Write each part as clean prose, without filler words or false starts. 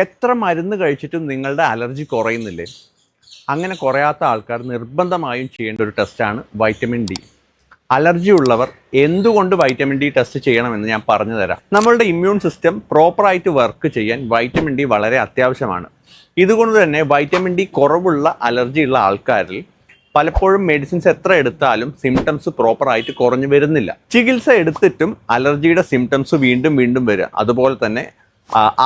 എത്ര മരുന്ന് കഴിച്ചിട്ടും നിങ്ങളുടെ അലർജി കുറയുന്നില്ലേ? അങ്ങനെ കുറയാത്ത ആൾക്കാർ നിർബന്ധമായും ചെയ്യേണ്ട ഒരു ടെസ്റ്റാണ് വൈറ്റമിൻ ഡി. അലർജി ഉള്ളവർ എന്തുകൊണ്ട് വൈറ്റമിൻ ഡി ടെസ്റ്റ് ചെയ്യണമെന്ന് ഞാൻ പറഞ്ഞു തരാം. നമ്മളുടെ ഇമ്മ്യൂൺ സിസ്റ്റം പ്രോപ്പറായിട്ട് വർക്ക് ചെയ്യാൻ വൈറ്റമിൻ ഡി വളരെ അത്യാവശ്യമാണ്. ഇതുകൊണ്ട് തന്നെ വൈറ്റമിൻ ഡി കുറവുള്ള അലർജി ഉള്ള ആൾക്കാരിൽ പലപ്പോഴും മെഡിസിൻസ് എത്ര എടുത്താലും സിംറ്റംസ് പ്രോപ്പറായിട്ട് കുറഞ്ഞു വരുന്നില്ല. ചികിത്സ എടുത്തിട്ടും അലർജിയുടെ സിംറ്റംസ് വീണ്ടും വീണ്ടും വരിക. അതുപോലെ തന്നെ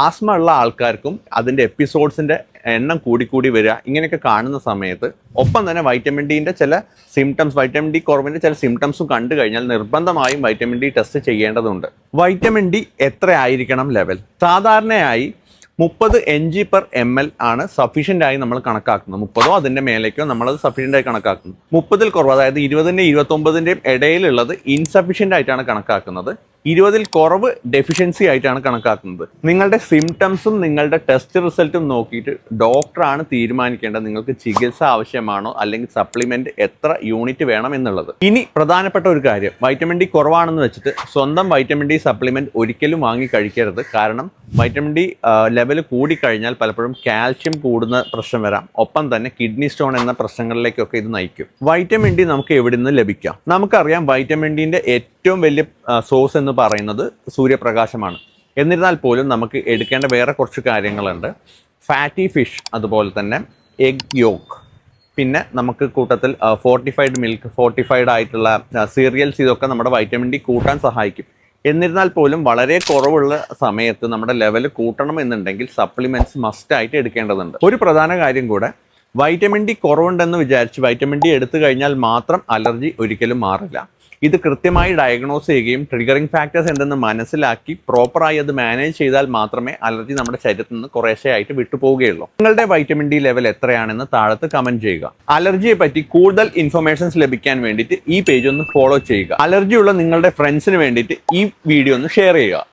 ആസ്മ ഉള്ള ആൾക്കാർക്കും അതിൻ്റെ എപ്പിസോഡ്സിൻ്റെ എണ്ണം കൂടി വരിക. ഇങ്ങനെയൊക്കെ കാണുന്ന സമയത്ത് ഒപ്പം തന്നെ വൈറ്റമിൻ ഡിൻ്റെ ചില സിംറ്റംസ്, വൈറ്റമിൻ ഡി കുറവിൻ്റെ ചില സിംറ്റംസും കണ്ടു കഴിഞ്ഞാൽ നിർബന്ധമായും വൈറ്റമിൻ ഡി ടെസ്റ്റ് ചെയ്യേണ്ടതുണ്ട്. വൈറ്റമിൻ ഡി എത്ര ആയിരിക്കണം ലെവൽ? സാധാരണയായി 30 mg/ml ആണ് സഫീഷ്യൻ്റ് ആയി നമ്മൾ കണക്കാക്കുന്നത്. 30ഓ അതിൻ്റെ മേലേക്കോ നമ്മളത് സഫീഷ്യൻ്റ് ആയി കണക്കാക്കുന്നു. 30ൽ കുറവ്, അതായത് 20ൻ്റെയും 29ൻ്റെയും ഇടയിലുള്ളത് ഇൻസഫീഷ്യൻ്റ് ആയിട്ടാണ് കണക്കാക്കുന്നത്. 20ൽ കുറവ് ഡെഫിഷ്യൻസി ആയിട്ടാണ് കണക്കാക്കുന്നത്. നിങ്ങളുടെ സിംറ്റംസും നിങ്ങളുടെ ടെസ്റ്റ് റിസൾട്ടും നോക്കിയിട്ട് ഡോക്ടറാണ് തീരുമാനിക്കേണ്ടത് നിങ്ങൾക്ക് ചികിത്സ ആവശ്യമാണോ അല്ലെങ്കിൽ സപ്ലിമെൻറ്റ് എത്ര യൂണിറ്റ് വേണം എന്നുള്ളത്. ഇനി പ്രധാനപ്പെട്ട ഒരു കാര്യം, വൈറ്റമിൻ ഡി കുറവാണെന്ന് വെച്ചിട്ട് സ്വന്തം വൈറ്റമിൻ ഡി സപ്ലിമെൻറ്റ് ഒരിക്കലും വാങ്ങി കഴിക്കരുത്. കാരണം വൈറ്റമിൻ ഡി ലെവൽ കൂടിക്കഴിഞ്ഞാൽ പലപ്പോഴും കാൽഷ്യം കൂടുന്ന പ്രശ്നം വരാം. ഒപ്പം തന്നെ കിഡ്നി സ്റ്റോൺ എന്ന പ്രശ്നങ്ങളിലേക്കൊക്കെ ഇത് നയിക്കും. വൈറ്റമിൻ ഡി നമുക്ക് എവിടെ നിന്ന് ലഭിക്കാം? നമുക്കറിയാം വൈറ്റമിൻ ഡിൻ്റെ ഏറ്റവും വലിയ സോഴ്സ് എന്ന് പറയുന്നത് സൂര്യപ്രകാശമാണ്. എന്നിരുന്നാൽ പോലും നമുക്ക് എടുക്കേണ്ട വേറെ കുറച്ച് കാര്യങ്ങളുണ്ട്. ഫാറ്റി ഫിഷ്, അതുപോലെ തന്നെ എഗ് യോക്ക്, പിന്നെ നമുക്ക് കൂട്ടത്തിൽ ഫോർട്ടിഫൈഡ് മിൽക്ക്, ഫോർട്ടിഫൈഡ് ആയിട്ടുള്ള സീരിയൽസ്, ഇതൊക്കെ നമ്മുടെ വൈറ്റമിൻ ഡി കൂട്ടാൻ സഹായിക്കും. എന്നിരുന്നാൽ പോലും വളരെ കുറവുള്ള സമയത്ത് നമ്മുടെ ലെവൽ കൂട്ടണം എന്നുണ്ടെങ്കിൽ സപ്ലിമെൻറ്റ്സ് മസ്റ്റായിട്ട് എടുക്കേണ്ടതുണ്ട്. ഒരു പ്രധാന കാര്യം കൂടെ, വൈറ്റമിൻ ഡി കുറവുണ്ടെന്ന് വിചാരിച്ച് വൈറ്റമിൻ ഡി എടുത്തു കഴിഞ്ഞാൽ മാത്രം അലർജി ഒരിക്കലും മാറില്ല. ഇത് കൃത്യമായി ഡയഗ്നോസ് ചെയ്യുകയും ട്രിഗറിങ് ഫാക്ടേഴ്സ് എന്തെന്ന് മനസ്സിലാക്കി പ്രോപ്പറായി അത് മാനേജ് ചെയ്താൽ മാത്രമേ അലർജി നമ്മുടെ ശരീരത്തിൽ നിന്ന് കുറേശ്ശെയായിട്ട് വിട്ടുപോവുകയുള്ളൂ. നിങ്ങളുടെ വൈറ്റമിൻ ഡി ലെവൽ എത്രയാണെന്ന് താഴത്ത് കമൻറ്റ് ചെയ്യുക. അലർജിയെ പറ്റി കൂടുതൽ ഇൻഫർമേഷൻസ് ലഭിക്കാൻ വേണ്ടിയിട്ട് ഈ പേജ് ഒന്ന് ഫോളോ ചെയ്യുക. അലർജിയുള്ള നിങ്ങളുടെ ഫ്രണ്ട്സിന് വേണ്ടിയിട്ട് ഈ വീഡിയോ ഒന്ന് ഷെയർ ചെയ്യുക.